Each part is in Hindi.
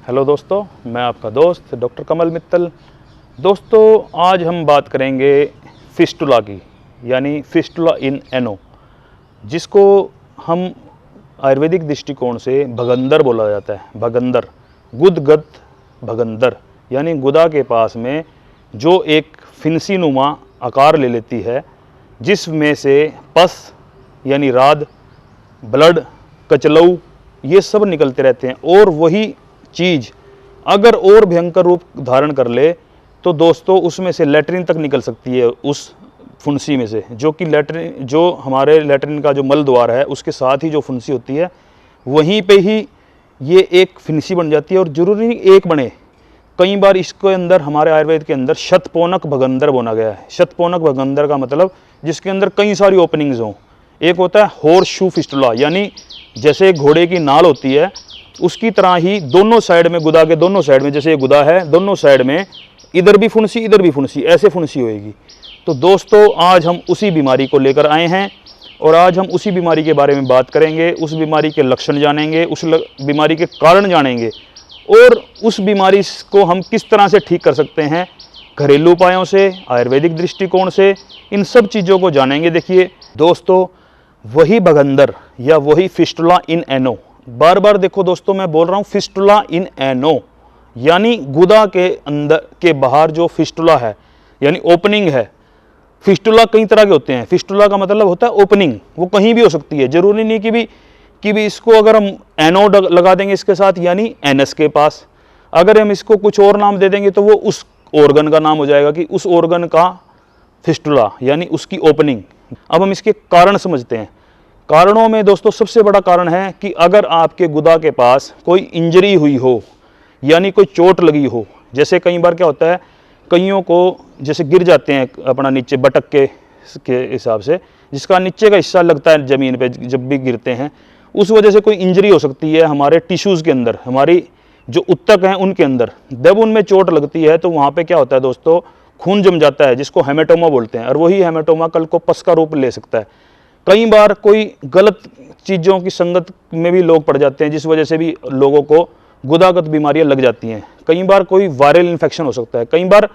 हेलो दोस्तों, मैं आपका दोस्त डॉक्टर कमल मित्तल। दोस्तों, आज हम बात करेंगे फिस्टुला की, यानी फिस्टुला इन एनो, जिसको हम आयुर्वेदिक दृष्टिकोण से भगंदर बोला जाता है। भगंदर, गुदगत भगंदर, यानी गुदा के पास में जो एक फिनसी नुमा आकार ले लेती है, जिसमें से पस यानी राद, ब्लड, कचलऊ ये सब निकलते रहते हैं। और वही चीज़ अगर और भयंकर रूप धारण कर ले तो दोस्तों उसमें से लैट्रिन तक निकल सकती है, उस फुंसी में से, जो कि लैट्रिन, जो हमारे लैट्रिन का जो मल द्वार है उसके साथ ही जो फुंसी होती है वहीं पे ही ये एक फिंसी बन जाती है। और जरूरी नहीं एक बने, कई बार इसके अंदर हमारे आयुर्वेद के अंदर शतपोनक भगंदर बोला गया है। शतपोनक भगंदर का मतलब जिसके अंदर कई सारी ओपनिंग्स हों। एक होता है हॉर्स शू फिस्टुला, यानी जैसे घोड़े की नाल होती है उसकी तरह ही दोनों साइड में, गुदा के दोनों साइड में, जैसे ये गुदा है दोनों साइड में इधर भी फुंसी इधर भी फुंसी, ऐसे फुंसी होएगी। तो दोस्तों आज हम उसी बीमारी को लेकर आए हैं और आज हम उसी बीमारी के बारे में बात करेंगे, उस बीमारी के लक्षण जानेंगे, उस बीमारी के कारण जानेंगे और उस बीमारी को हम किस तरह से ठीक कर सकते हैं, घरेलू उपायों से, आयुर्वेदिक दृष्टिकोण से, इन सब चीज़ों को जानेंगे। देखिए दोस्तों, वही भगंदर या वही फिस्टुला इन एनो, बार बार देखो दोस्तों मैं बोल रहा हूँ फिस्टुला इन एनो, यानी गुदा के अंदर के बाहर जो फिस्टुला है यानी ओपनिंग है। फिस्टुला कई तरह के होते हैं। फिस्टुला का मतलब होता है ओपनिंग, वो कहीं भी हो सकती है, जरूरी नहीं कि भी इसको अगर हम एनो लगा देंगे इसके साथ, यानी एनस के पास, अगर हम इसको कुछ और नाम दे देंगे तो वो उस ऑर्गन का नाम हो जाएगा कि उस ऑर्गन का फिस्टुला, यानी उसकी ओपनिंग। अब हम इसके कारण समझते हैं। कारणों में दोस्तों सबसे बड़ा कारण है कि अगर आपके गुदा के पास कोई इंजरी हुई हो, यानी कोई चोट लगी हो। जैसे कई बार क्या होता है, कईयों को जैसे गिर जाते हैं अपना नीचे बटक के हिसाब से, जिसका नीचे का हिस्सा लगता है ज़मीन पे जब भी गिरते हैं, उस वजह से कोई इंजरी हो सकती है हमारे टिश्यूज़ के अंदर, हमारी जो उत्तक हैं उनके अंदर। जब उनमें चोट लगती है तो वहाँ पर क्या होता है दोस्तों, खून जम जाता है, जिसको हेमेटोमा बोलते हैं। और वही हेमेटोमा कल को पस का रूप ले सकता है। कई बार कोई गलत चीज़ों की संगत में भी लोग पड़ जाते हैं, जिस वजह से भी लोगों को गुदागत बीमारियां लग जाती हैं। कई बार कोई वायरल इन्फेक्शन हो सकता है। कई बार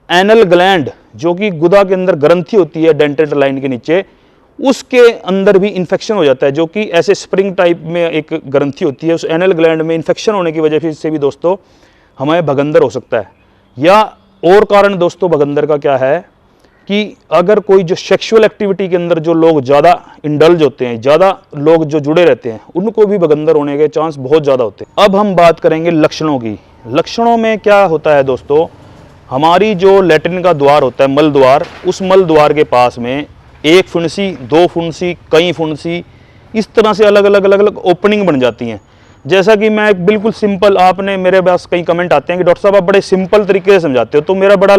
एनल ग्लैंड, जो कि गुदा के अंदर ग्रंथि होती है डेंटेट लाइन के नीचे, उसके अंदर भी इन्फेक्शन हो जाता है, जो कि ऐसे स्प्रिंग टाइप में एक ग्रंथि होती है। उस एनल ग्लैंड में इन्फेक्शन होने की वजह से भी दोस्तों हमें भगंदर हो सकता है। या और कारण दोस्तों भगंदर का क्या है कि अगर कोई जो सेक्सुअल एक्टिविटी के अंदर जो लोग ज़्यादा इंडल्ज होते हैं, ज़्यादा लोग जो जुड़े रहते हैं, उनको भी भगंदर होने के चांस बहुत ज़्यादा होते हैं। अब हम बात करेंगे लक्षणों की। लक्षणों में क्या होता है दोस्तों, हमारी जो लैट्रिन का द्वार होता है, मल द्वार, उस मल द्वार के पास में एक फुंसी, दो फुंसी, कई फुंसी, इस तरह से अलग अलग ओपनिंग बन जाती हैं। जैसा कि मैं एक बिल्कुल सिंपल, आपने मेरे पास कई कमेंट आते हैं कि डॉक्टर साहब आप बड़े सिंपल तरीके से समझाते हो, तो मेरा बड़ा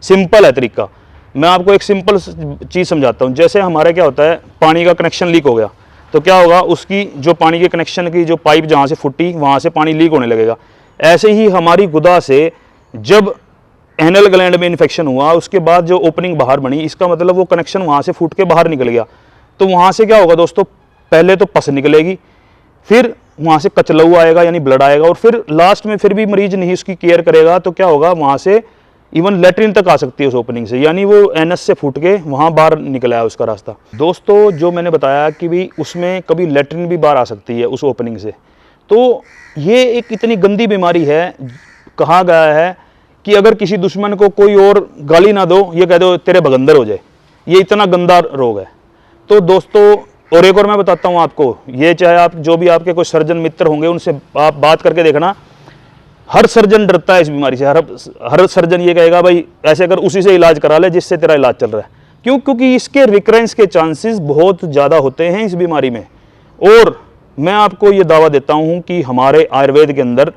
सिंपल है तरीका। मैं आपको एक सिंपल चीज़ समझाता हूँ। जैसे हमारे क्या होता है, पानी का कनेक्शन लीक हो गया तो क्या होगा, उसकी जो पानी के कनेक्शन की जो पाइप जहाँ से फूटी वहाँ से पानी लीक होने लगेगा। ऐसे ही हमारी गुदा से जब एनल ग्लैंड में इन्फेक्शन हुआ, उसके बाद जो ओपनिंग बाहर बनी, इसका मतलब वो कनेक्शन वहाँ से फूट के बाहर निकल गया। तो वहाँ से क्या होगा दोस्तों, पहले तो पस निकलेगी, फिर वहाँ से कचलऊ आएगा यानी ब्लड आएगा, और फिर लास्ट में फिर भी मरीज नहीं उसकी केयर करेगा तो क्या होगा, वहाँ से इवन लैट्रिन तक आ सकती है उस ओपनिंग से, यानी वो एनस से फूट के वहाँ बाहर निकला है उसका रास्ता। दोस्तों जो मैंने बताया कि भी उसमें कभी लैट्रिन भी बाहर आ सकती है उस ओपनिंग से। तो ये एक इतनी गंदी बीमारी है, कहा गया है कि अगर किसी दुश्मन को कोई और गाली ना दो, ये कह दो तेरे भगंदर हो जाए, ये इतना गंदा रोग है। तो दोस्तों और एक और मैं बताता हूँ आपको, ये चाहे आप जो भी आपके कोई सर्जन मित्र होंगे उनसे आप बात करके देखना, हर सर्जन डरता है इस बीमारी से। हर सर्जन ये कहेगा भाई ऐसे कर, उसी से इलाज करा ले जिससे तेरा इलाज चल रहा है। क्यों? क्योंकि इसके रिकरेंस के चांसेस बहुत ज़्यादा होते हैं इस बीमारी में। और मैं आपको ये दावा देता हूँ कि हमारे आयुर्वेद के अंदर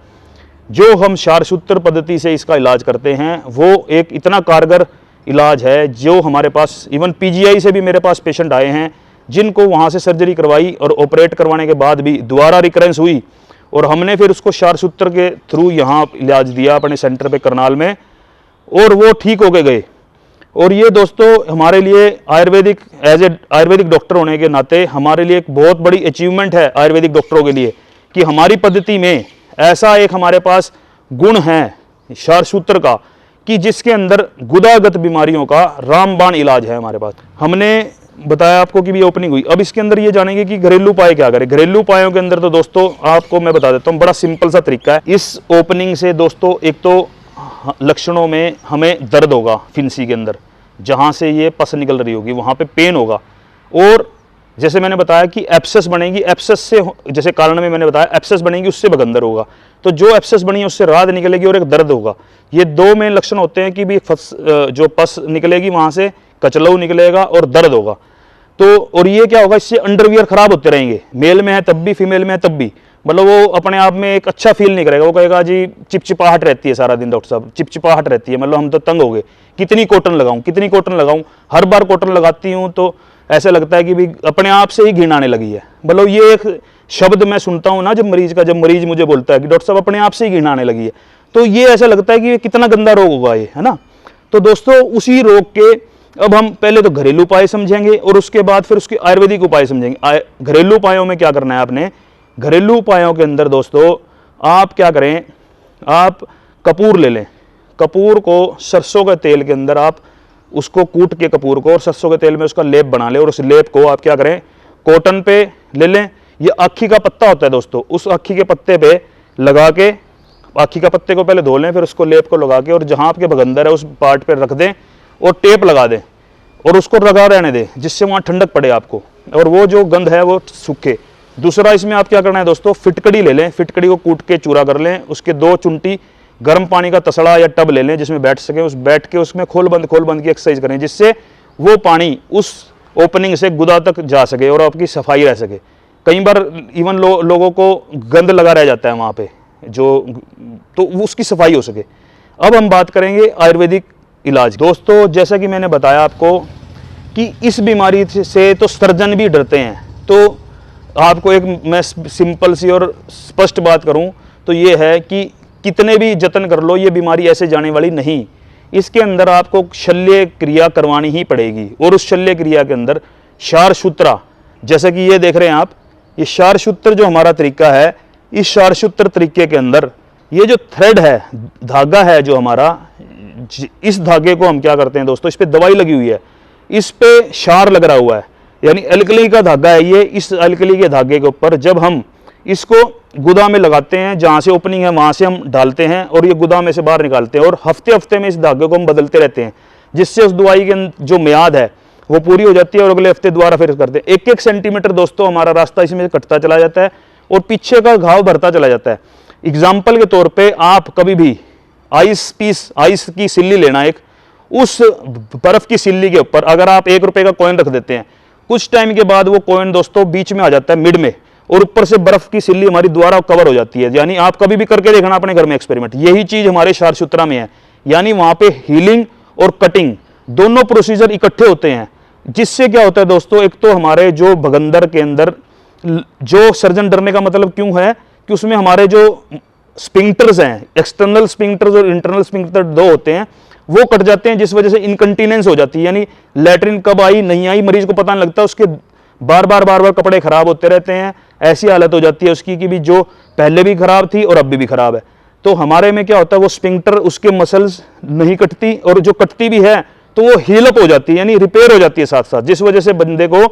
जो हम क्षारसूत्र पद्धति से इसका इलाज करते हैं वो एक इतना कारगर इलाज है, जो हमारे पास इवन PGI से भी मेरे पास पेशेंट आए हैं जिनको वहाँ से सर्जरी करवाई और ऑपरेट करवाने के बाद भी दोबारा रिकरेंस हुई, और हमने फिर उसको क्षारसूत्र के थ्रू यहाँ इलाज दिया अपने सेंटर पे करनाल में, और वो ठीक होके गए। और ये दोस्तों हमारे लिए आयुर्वेदिक आयुर्वेदिक डॉक्टर होने के नाते हमारे लिए एक बहुत बड़ी अचीवमेंट है आयुर्वेदिक डॉक्टरों के लिए कि हमारी पद्धति में ऐसा एक हमारे पास गुण है क्षारसूत्र का कि जिसके अंदर गुदागत बीमारियों का रामबाण इलाज है हमारे पास। हमने बताया आपको कि भी ओपनिंग हुई। अब इसके अंदर ये जानेंगे कि घरेलू उपाय क्या करें। घरेलू उपायों के अंदर तो दोस्तों आपको मैं बता देता हूँ, बड़ा सिंपल सा तरीका है। इस ओपनिंग से दोस्तों एक तो लक्षणों में हमें दर्द होगा, फिंसी के अंदर जहाँ से ये पस निकल रही होगी वहाँ पे पेन होगा, और जैसे मैंने बताया कि एब्सेस बनेगी, एब्सेस से जैसे कारण में मैंने बताया एब्सेस बनेगी, उससे भगंदर होगा, तो जो एब्सेस बनी है उससे राहत निकलेगी और एक दर्द होगा। ये दो मेन लक्षण होते हैं कि भी जो पस निकलेगी वहाँ से कचलऊ निकलेगा और दर्द होगा। तो और ये क्या होगा, इससे अंडरवियर खराब होते रहेंगे, मेल में है तब भी फीमेल में है तब भी, मतलब वो अपने आप में एक अच्छा फील नहीं करेगा। वो कहेगा जी चिपचिपाहट रहती है सारा दिन डॉक्टर साहब, चिपचिपाहट रहती है, मतलब हम तो तंग हो गए, कितनी कॉटन लगाऊं कितनी कॉटन लगाऊं, हर बार कॉटन लगाती हूं तो ऐसा लगता है कि भी अपने आप से ही घिन आने लगी है। मतलब ये एक शब्द मैं सुनता हूं ना जब मरीज मुझे बोलता है कि डॉक्टर साहब अपने आप से ही घिन आने लगी है, तो ये ऐसा लगता है कि ये कितना गंदा रोग होगा ये, है ना। तो दोस्तों उसी रोग के अब हम पहले तो घरेलू उपाय समझेंगे और उसके बाद फिर उसके आयुर्वेदिक उपाय समझेंगे। घरेलू उपायों में क्या करना है आपने, घरेलू उपायों के अंदर दोस्तों आप क्या करें, आप कपूर ले लें, कपूर को सरसों के तेल के अंदर आप उसको कूट के कपूर को और सरसों के तेल में उसका लेप बना लें, और उस लेप को आप क्या करें कॉटन पे ले लें। ये आखी का पत्ता होता है दोस्तों, उस आखी के पत्ते पे लगा के, आखी का पत्ते को पहले धो लें, फिर उसको लेप को लगा के और जहाँ आपके भगंदर है उस पार्ट पे रख दें और टेप लगा दें और उसको लगा रहने दें, जिससे वहाँ ठंडक पड़े आपको और वो जो गंध है वो सूखे। दूसरा इसमें आप क्या करना है दोस्तों, फिटकड़ी ले लें, फिटकड़ी को कूट के चूरा कर लें, उसके 2 चुंटी गर्म पानी का तसड़ा या टब ले लें जिसमें बैठ सकें, उस बैठ के उसमें खोल बंद की एक्सरसाइज करें, जिससे वो पानी उस ओपनिंग से गुदा तक जा सके और आपकी सफाई रह सके। कई बार इवन लोगों को गंद लगा रह जाता है वहाँ पे जो, तो उसकी सफाई हो सके। अब हम बात करेंगे आयुर्वेदिक इलाज। दोस्तों जैसा कि मैंने बताया आपको कि इस बीमारी से तो सर्जन भी डरते हैं, तो आपको एक मैं सिंपल सी और स्पष्ट बात करूं तो ये है कि कितने भी जतन कर लो ये बीमारी ऐसे जाने वाली नहीं। इसके अंदर आपको शल्य क्रिया करवानी ही पड़ेगी, और उस शल्य क्रिया के अंदर क्षारसूत्रा, जैसा कि ये देख रहे हैं आप, ये क्षारसूत्र जो हमारा तरीका है, इस क्षारसूत्र तरीके के अंदर ये जो थ्रेड है, धागा है जो हमारा, इस धागे को हम क्या करते हैं दोस्तों, इस पर दवाई लगी हुई है, इस पे क्षार लग रहा हुआ है, यानी अल्कली का धागा है ये। इस अल्कली के धागे के ऊपर जब हम इसको गुदा में लगाते हैं, जहाँ से ओपनिंग है वहाँ से हम डालते हैं और ये गुदा में से बाहर निकालते हैं, और हफ्ते हफ्ते में इस धागे को हम बदलते रहते हैं, जिससे उस दवाई की जो मियाद है वो पूरी हो जाती है और अगले हफ्ते दोबारा फिर करते हैं। 1-1 सेंटीमीटर दोस्तों हमारा रास्ता इसमें कटता चला जाता है और पीछे का घाव भरता चला जाता है। एग्जाम्पल के तौर पर आप कभी भी आइस की सिल्ली लेना, एक उस बर्फ की सिल्ली के ऊपर अगर आप 1 रुपए का कॉइन रख देते हैं, कुछ टाइम के बाद वो कॉइन दोस्तों बीच में आ जाता है, मिड में, और ऊपर से बर्फ की सिल्ली हमारी द्वारा कवर हो जाती है। यानी आप कभी भी करके देखना अपने घर में एक्सपेरिमेंट, यही चीज हमारे क्षारसूत्रा में है। यानी वहां पे हीलिंग और कटिंग दोनों प्रोसीजर इकट्ठे होते हैं, जिससे क्या होता है दोस्तों, एक तो हमारे जो भगंदर के अंदर जो सर्जन डरने का मतलब क्यों है कि उसमें हमारे जो स्पिंक्टर्स हैं, एक्सटर्नल स्पिंक्टर्स और इंटरनल स्पिंक्टर 2 होते हैं, वो कट जाते हैं, जिस वजह से इनकंटीनेंस हो जाती है, यानी लैट्रिन कब आई नहीं आई मरीज को पता नहीं लगता, उसके बार बार कपड़े खराब होते रहते हैं, ऐसी हालत हो जाती है उसकी कि भी जो पहले भी खराब थी और अब भी खराब है। तो हमारे में क्या होता है, वो स्पिंक्टर उसके मसल्स नहीं कटती, और जो कटती भी है तो वो हीलअप हो जाती है, यानी रिपेयर हो जाती है साथ साथ, जिस वजह से बंदे को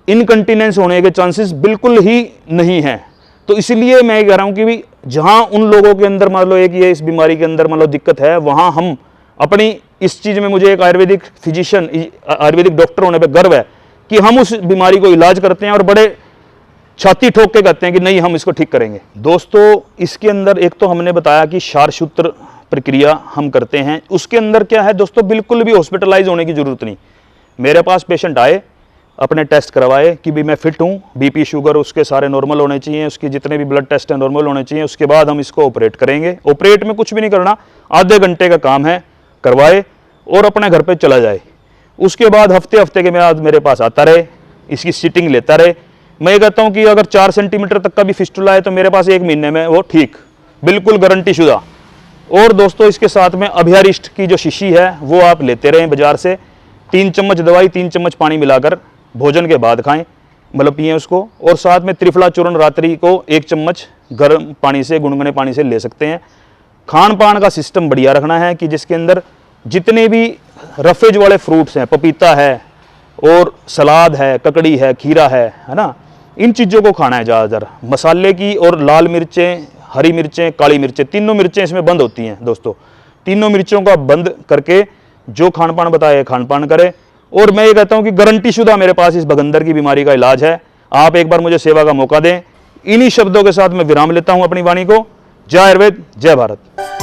इनकंटीनेंस होने के चांसेस बिल्कुल ही नहीं है। तो इसलिए मैं कह रहा हूं कि भी जहां उन लोगों के अंदर मान लो एक ये इस बीमारी के अंदर मान लो दिक्कत है, वहां हम अपनी इस चीज में, मुझे एक आयुर्वेदिक फिजिशियन, आयुर्वेदिक डॉक्टर होने पे गर्व है कि हम उस बीमारी को इलाज करते हैं और बड़े छाती ठोक के कहते हैं कि नहीं हम इसको ठीक करेंगे। दोस्तों इसके अंदर एक तो हमने बताया कि क्षारसूत्र प्रक्रिया हम करते हैं, उसके अंदर क्या है दोस्तों, बिल्कुल भी हॉस्पिटलाइज होने की जरूरत नहीं। मेरे पास पेशेंट आए, अपने टेस्ट करवाए कि भी मैं फिट हूँ, बीपी शुगर उसके सारे नॉर्मल होने चाहिए, उसके जितने भी ब्लड टेस्ट हैं नॉर्मल होने चाहिए, उसके बाद हम इसको ऑपरेट करेंगे। ऑपरेट में कुछ भी नहीं करना, आधे घंटे का काम है, करवाए और अपने घर पे चला जाए। उसके बाद हफ्ते हफ्ते के बाद मेरे पास आता रहे, इसकी सीटिंग लेता रहे। मैं कहता हूँ कि अगर 4 सेंटीमीटर तक का भी फिस्टुला है तो मेरे पास 1 महीने में वो ठीक, बिल्कुल गारंटी शुदा। और दोस्तों इसके साथ में अभ्यारिष्ट की जो शीशी है वो आप लेते रहें बाजार से, 3 चम्मच दवाई 3 चम्मच पानी मिलाकर भोजन के बाद खाएं, मतलब पिएं उसको, और साथ में त्रिफला चूर्ण रात्रि को 1 चम्मच गर्म पानी से, गुनगुने पानी से ले सकते हैं। खान पान का सिस्टम बढ़िया रखना है कि जिसके अंदर जितने भी रफेज वाले फ्रूट्स हैं, पपीता है और सलाद है, ककड़ी है, खीरा है ना, इन चीज़ों को खाना है ज़्यादातर। मसाले की और लाल मिर्चें, हरी मिर्चें, काली मिर्चें, तीनों मिर्चें इसमें बंद होती हैं दोस्तों। तीनों मिर्चों का बंद करके जो खान पान बताए खान पान करें। और मैं ये कहता हूँ कि गारंटी शुदा मेरे पास इस भगंदर की बीमारी का इलाज है। आप एक बार मुझे सेवा का मौका दें। इन्हीं शब्दों के साथ मैं विराम लेता हूँ अपनी वाणी को। जय आयुर्वेद, जय भारत।